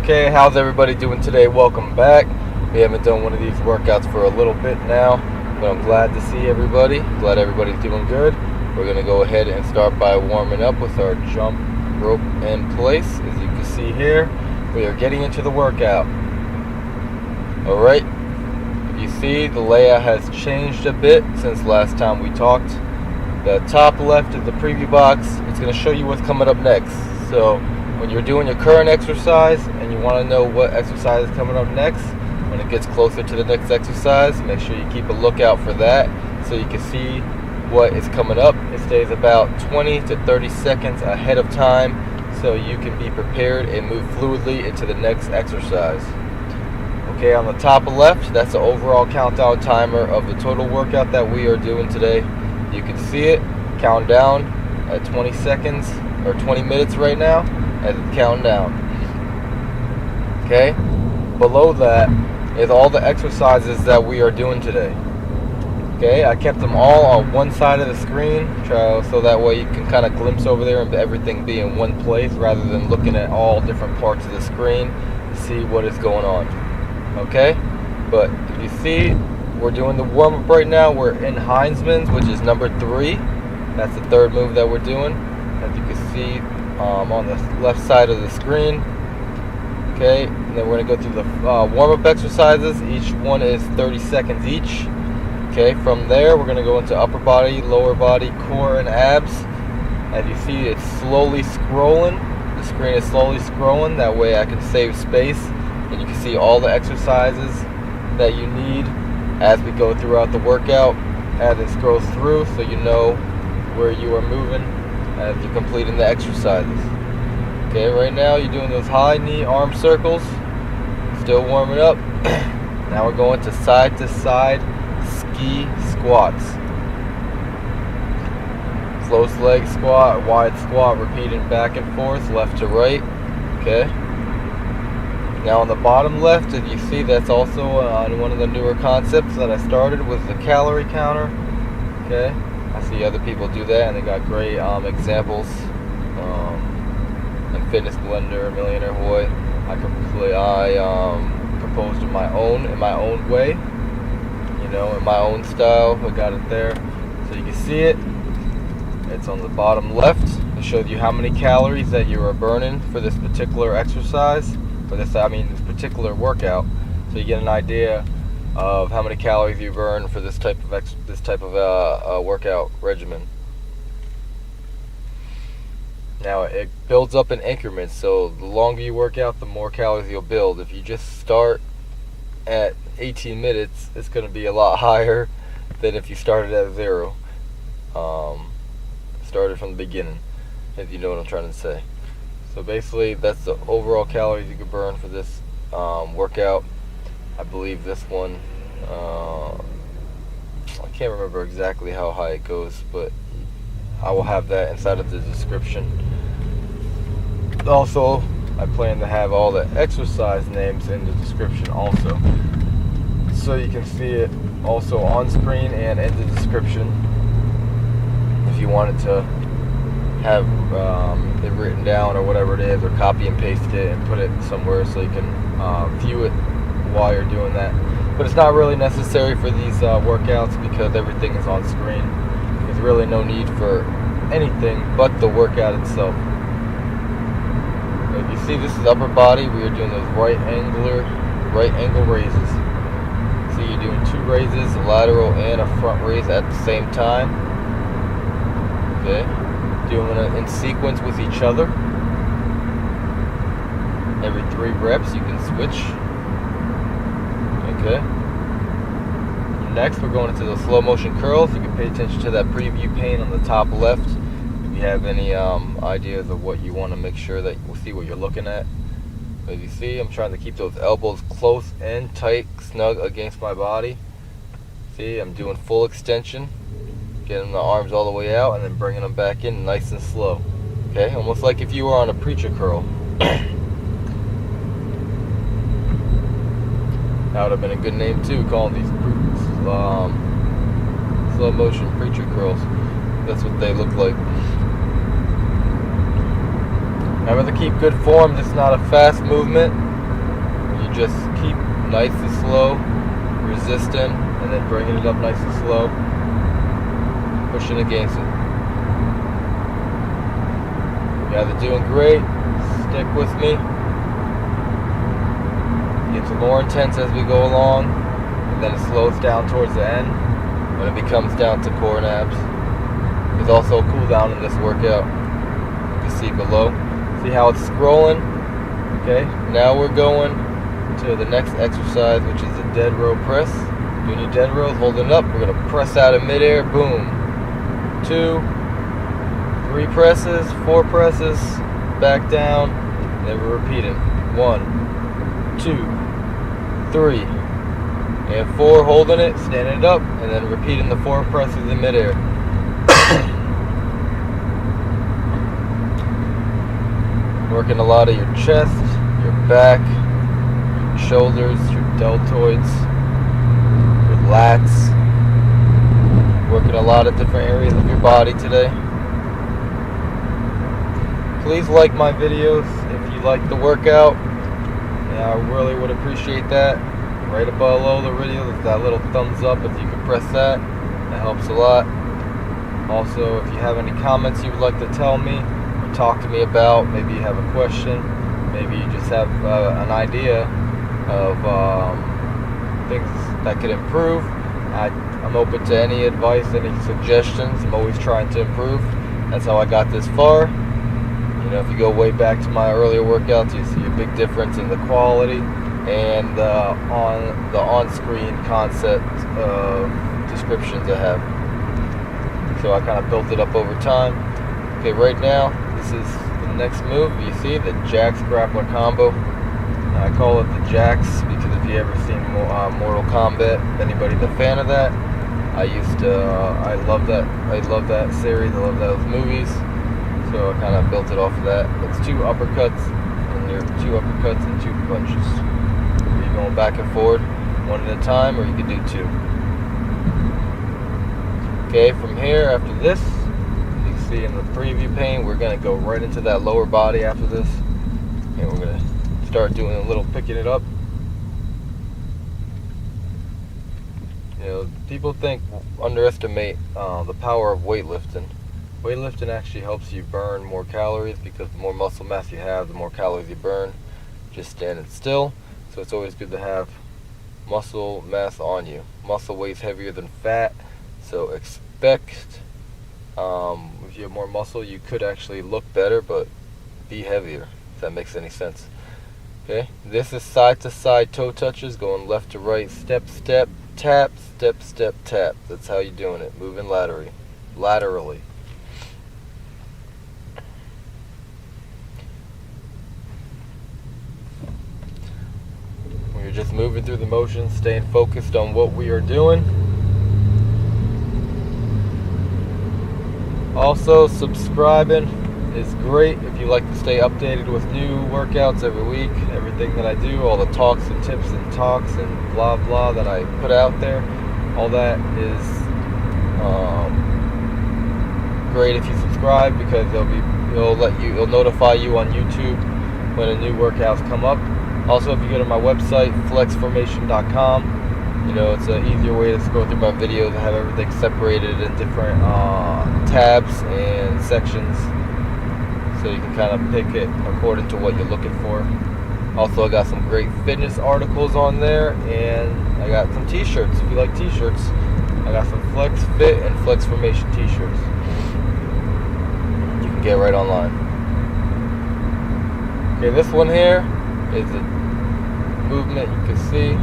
Okay, how's everybody doing today? Welcome back. We haven't done one of these workouts for a little bit now, but I'm glad to see everybody. Glad everybody's doing good. We're going to go ahead and start by warming up with our jump rope in place. As you can see here, we are getting into the workout. Alright, if you see, the layout has changed a bit since last time we talked. The top left of the preview box, it's going to show you what's coming up next. So when you're doing your current exercise and you want to know what exercise is coming up next, when it gets closer to the next exercise, make sure you keep a lookout for that so you can see what is coming up. It stays about 20 to 30 seconds ahead of time so you can be prepared and move fluidly into the next exercise. Okay, on the top left, that's the overall countdown timer of the total workout that we are doing today. You can see it count down at 20 seconds or 20 minutes right now as it's counting down. Okay, below that is all the exercises that we are doing today. Okay, I kept them all on one side of the screen so that way you can kind of glimpse over there and everything be in one place rather than looking at all different parts of the screen to see what is going on. Okay, but if you see, we're doing the warm-up right now. We're in HEISMANS, which is number 3. That's the third move that we're doing, as you can see on the left side of the screen. Okay, and then we're going to go through the warm-up exercises. Each one is 30 seconds each. Okay, from there we're going to go into upper body, lower body, core, and abs. As you see, it's slowly scrolling. The screen is slowly scrolling. That way I can save space and you can see all the exercises that you need as we go throughout the workout as it scrolls through, so you know where you are moving as you're completing the exercises. Okay, right now you're doing those high knee arm circles, still warming up. Now we're going to side ski squats. Close leg squat, wide squat, repeating back and forth, left to right. Okay. Now on the bottom left, as you see, that's also one of the newer concepts that I started with the calorie counter. Okay, I see other people do that, and they got great examples. Like Fitness Blender, Millionaire Boy. I proposed in my own way, in my own style. I got it there, so you can see it. It's on the bottom left. It shows you how many calories that you are burning for this particular exercise. For this particular workout, so you get an idea of how many calories you burn for this type of workout regimen. Now it builds up in increments, so the longer you work out, the more calories you'll build. If you just start at 18 minutes, it's going to be a lot higher than if you started at 0. Started from the beginning, if you know what I'm trying to say. So basically, that's the overall calories you can burn for this workout. I believe this one, I can't remember exactly how high it goes, but I will have that inside of the description. Also, I plan to have all the exercise names in the description also, so you can see it also on screen and in the description if you wanted to have it written down or whatever it is, or copy and paste it and put it somewhere so you can view it while you're doing that. But it's not really necessary for these workouts because everything is on screen. There's really no need for anything but the workout itself. If you see, this is upper body. We are doing those right angle raises. See, you're doing 2 raises, a lateral and a front raise at the same time. Okay. Doing it in sequence with each other. Every 3 reps you can switch. Okay. Next we're going into the slow motion curls. You can pay attention to that preview pane on the top left if you have any ideas of what you want to make sure that you'll see what you're looking at. As you see, I'm trying to keep those elbows close and tight, snug against my body. See, I'm doing full extension. Getting the arms all the way out and then bringing them back in nice and slow. Okay, almost like if you were on a preacher curl. That would have been a good name too, calling these slow motion preacher curls. That's what they look like. Remember to keep good form. This is not a fast movement. just keep nice and slow, resisting, and then bringing it up nice and slow, pushing against it. You guys are doing great. Stick with me. It gets more intense as we go along, and then it slows down towards the end when it becomes down to core and abs. There's also a cool down in this workout. You can see below. See how it's scrolling? Okay, now we're going to the next exercise, which is a dead row press. Doing your dead rows, holding it up. We're going to press out in midair. Boom. 2, 3 presses, 4 presses, back down, and then we're repeating. 1, 2, 3, and 4, holding it, standing it up, and then repeating the 4 presses in midair. Working a lot of your chest, your back, your shoulders, your deltoids, your lats. Working a lot of different areas of your body today. Please like my videos if you like the workout. Yeah, I really would appreciate that. Right below the video, there's that little thumbs up. If you could press that, that helps a lot. Also, if you have any comments you would like to tell me or talk to me about, maybe you have a question, maybe you just have an idea of things that could improve. I'm open to any advice, any suggestions. I'm always trying to improve. That's how I got this far. You know, if you go way back to my earlier workouts, you see a big difference in the quality and the on-screen concept descriptions I have. So I kind of built it up over time. Okay, right now, this is the next move. You see the Jacks Grappler combo. I call it the Jacks because if you ever seen Mortal Kombat, anybody's a fan of that. I love that. I love that series. I love those movies. So I kind of built it off of that. It's 2 uppercuts, and you're 2 uppercuts and 2 punches. You're going back and forward, 1 at a time, or you can do 2. Okay, from here, after this, you can see in the preview pane, we're going to go right into that lower body after this. And we're going to start doing a little picking it up. You know, people underestimate the power of weightlifting. Weightlifting actually helps you burn more calories because the more muscle mass you have, the more calories you burn just standing still. So it's always good to have muscle mass on you. Muscle weighs heavier than fat, so expect if you have more muscle, you could actually look better, but be heavier, if that makes any sense. Okay, this is side to side toe touches, going left to right, step, step, tap, step, step, tap. That's how you're doing it, moving laterally. We're just moving through the motions, staying focused on what we are doing. Also, subscribing is great if you like to stay updated with new workouts every week. Everything that I do, all the talks and tips and talks and blah blah that I put out there, all that is great if you subscribe because it'll notify you on YouTube when a new workouts come up. Also, if you go to my website, flexformation.com, you know, it's an easier way to scroll through my videos. I have everything separated in different tabs and sections, so you can kind of pick it according to what you're looking for. Also, I got some great fitness articles on there, and I got some t-shirts. If you like t-shirts, I got some Flex Fit and Flex Formation t-shirts. You can get right online. Okay, this one here is a movement you can see.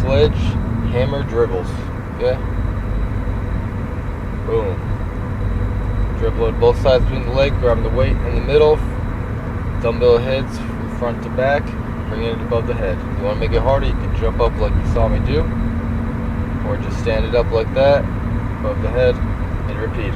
Sledge, hammer, dribbles. Okay? Boom. Dribble at both sides between the legs, grabbing the weight in the middle. Dumbbell heads from front to back, bringing it above the head. If you want to make it harder, you can jump up like you saw me do, or just stand it up like that, above the head, and repeat.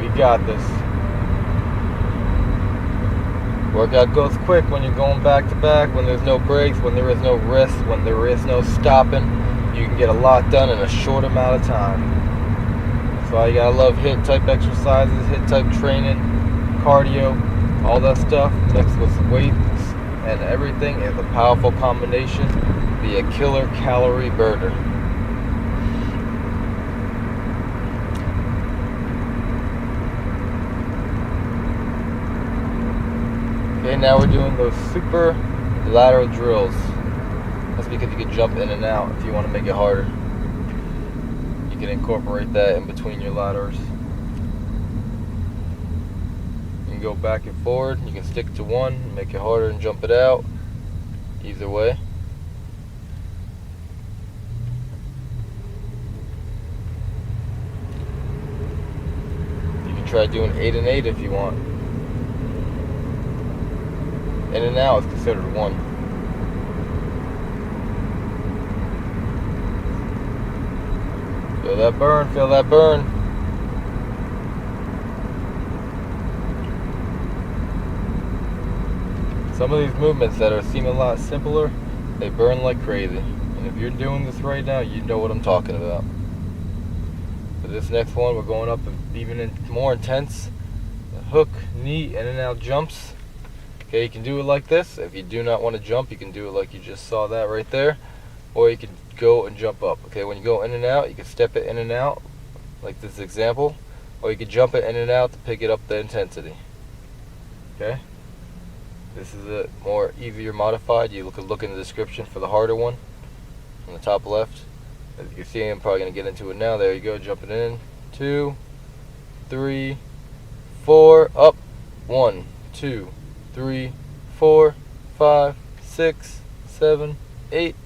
We got this. Workout goes quick when you're going back to back, when there's no breaks, when there is no rest, when there is no stopping. You can get a lot done in a short amount of time. So you gotta love HIIT type exercises, HIIT type training, cardio. All that stuff mixed with weights and everything is a powerful combination. Be a killer calorie burner. Okay, now we're doing those super lateral drills. That's because you can jump in and out if you want to make it harder. You can incorporate that in between your laterals. You can go back and forward. You can stick to one, make it harder and jump it out. Either way. You can try doing 8 and 8 if you want. In and out is considered one. Feel that burn, feel that burn. Some of these movements that seem a lot simpler, they burn like crazy. And if you're doing this right now, you know what I'm talking about. For this next one, we're going up even more intense. The hook, knee, in and out jumps. Okay, you can do it like this. If you do not want to jump, you can do it like you just saw that right there. Or you can go and jump up. Okay, when you go in and out, you can step it in and out, like this example. Or you can jump it in and out to pick it up the intensity. Okay? This is a more easier modified. You can look in the description for the harder one on the top left. As you can see, I'm probably going to get into it now. There you go, jumping in. 2, 3, 4, up. 1, 2, 3, 4, 5, 6, 7, 8.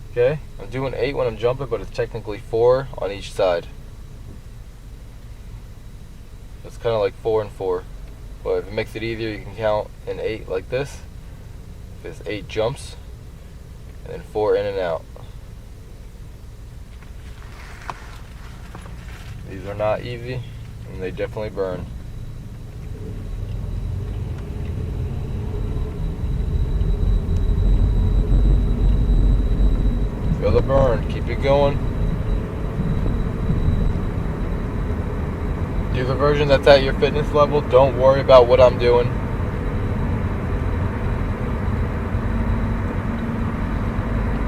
Okay, I'm doing 8 when I'm jumping, but it's technically 4 on each side. It's kind of like 4 and 4. But if it makes it easier, you can count in 8 like this. If it's 8 jumps, and then 4 in and out. These are not easy, and they definitely burn. Feel the burn, keep it going. Do the version that's at your fitness level. Don't worry about what I'm doing.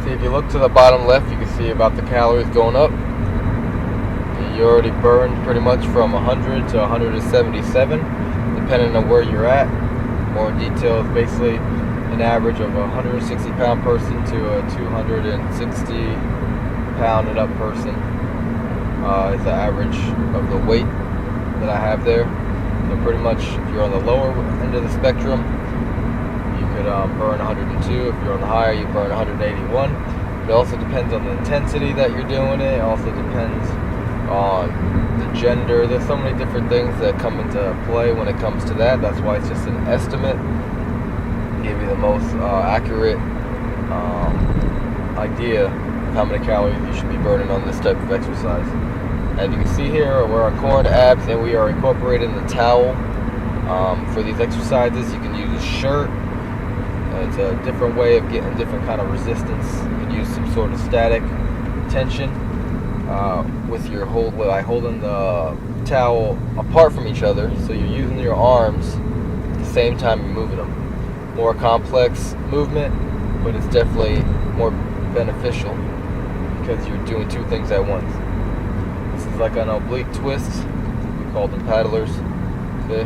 See, if you look to the bottom left, you can see about the calories going up. You already burned pretty much from 100 to 177, depending on where you're at. More details, basically an average of a 160 pound person to a 260 pound and up person is the average of the weight that I have there. So pretty much if you're on the lower end of the spectrum, you could burn 102. If you're on the higher, you burn 181. It also depends on the intensity that you're doing it. It also depends on the gender. There's so many different things that come into play when it comes to that. That's why it's just an estimate. Give you the most accurate idea of how many calories you should be burning on this type of exercise. As you can see here, we're on core and abs, and we are incorporating the towel. For these exercises, you can use a shirt. It's a different way of getting different kind of resistance. You can use some sort of static tension with your by holding the towel apart from each other, so you're using your arms at the same time you're moving them. More complex movement, but it's definitely more beneficial because you're doing two things at once. This is like an oblique twist. We call them paddlers. Okay,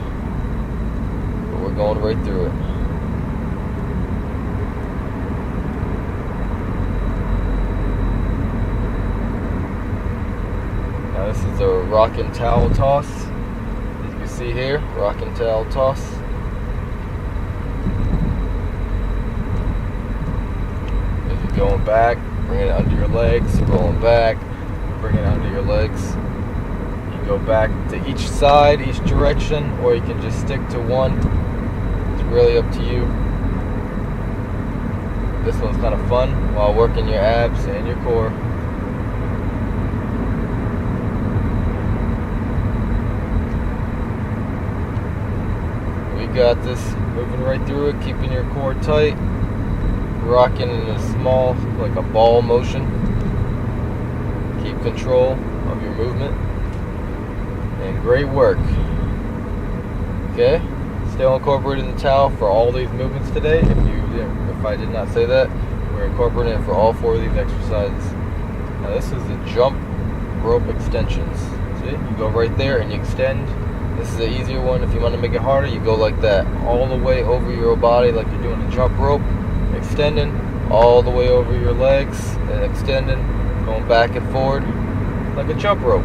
but we're going right through it. Now this is a rocking towel toss. As you can see here, rocking towel toss. As you're going back, bringing it under your legs, rolling back, bring it under your legs. You go back to each side, each direction, or you can just stick to one. It's really up to you. This one's kind of fun while working your abs and your core. We got this. Moving right through it, keeping your core tight, rocking in a small, like a ball motion. Keep control of your movement, and great work. Okay, still incorporating the towel for all these movements today. If I did not say that, we're incorporating it for all 4 of these exercises. Now this is the jump rope extensions. See, you go right there and you extend. This is the easier one. If you want to make it harder, you go like that, all the way over your body like you're doing a jump rope, extending all the way over your legs and extending, going back and forward like a jump rope.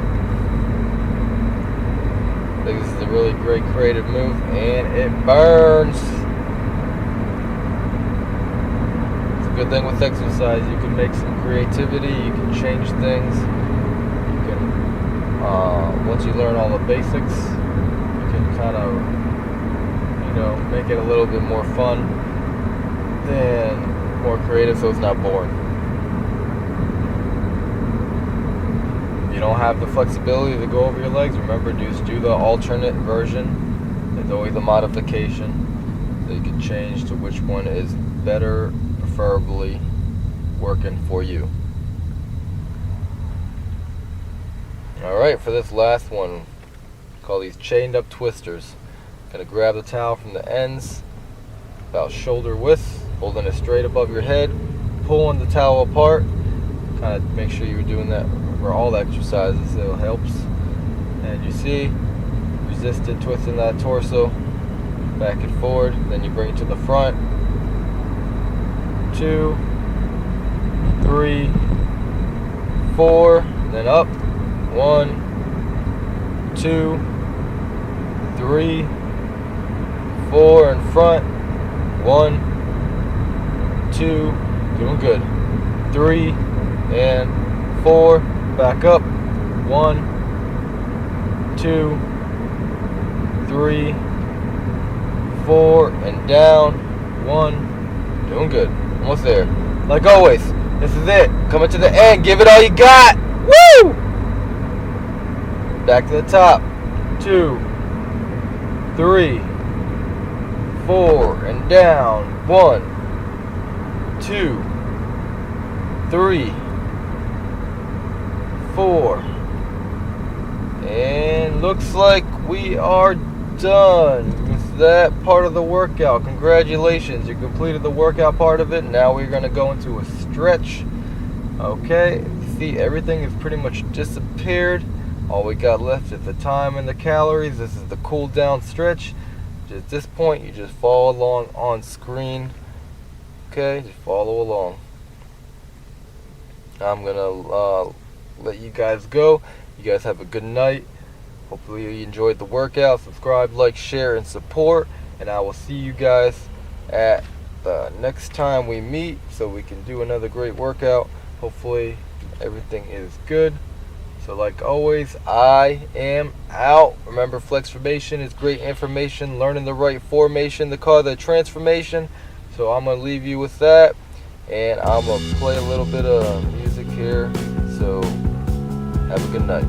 I think this is a really great creative move, and it burns. It's a good thing with exercise. You can make some creativity. You can change things. You can, once you learn all the basics, you can kind of, make it a little bit more fun, then more creative, so it's not boring. You don't have the flexibility to go over your legs, remember, just do the alternate version. There's always a modification that you can change to which one is better, preferably working for you. Alright, for this last one, call these chained up twisters. Gonna grab the towel from the ends, about shoulder width, holding it straight above your head, pulling the towel apart. Kind of make sure you're doing that for all the exercises, so it helps. And you see, resisted twisting that torso back and forward. Then you bring it to the front. 2, 3, 4, then up. 1, 2, 3, 4 in front. 1, 2, doing good. 3 and 4, back up. 1, 2, 3, 4, and down. 1, doing good. Almost there. Like always, this is it. Coming to the end. Give it all you got. Woo! Back to the top. 2, 3, 4, and down. 1, 2, 3, 4, and looks like we are done with that part of the workout. Congratulations, you completed the workout part of it. Now we're going to go into a stretch. Okay, see, everything has pretty much disappeared. All we got left is the time and the calories. This is the cool down stretch. At this point, you just follow along on screen. Okay, just follow along. I'm gonna let you guys go. You guys have a good night. Hopefully you enjoyed the workout. Subscribe, like, share, and support. And I will see you guys at the next time we meet, so we can do another great workout. Hopefully everything is good. So like always, I am out. Remember, flex formation is great information. Learning the right formation to cause the transformation. So I'm gonna leave you with that, and I'm gonna play a little bit of music here. So have a good night.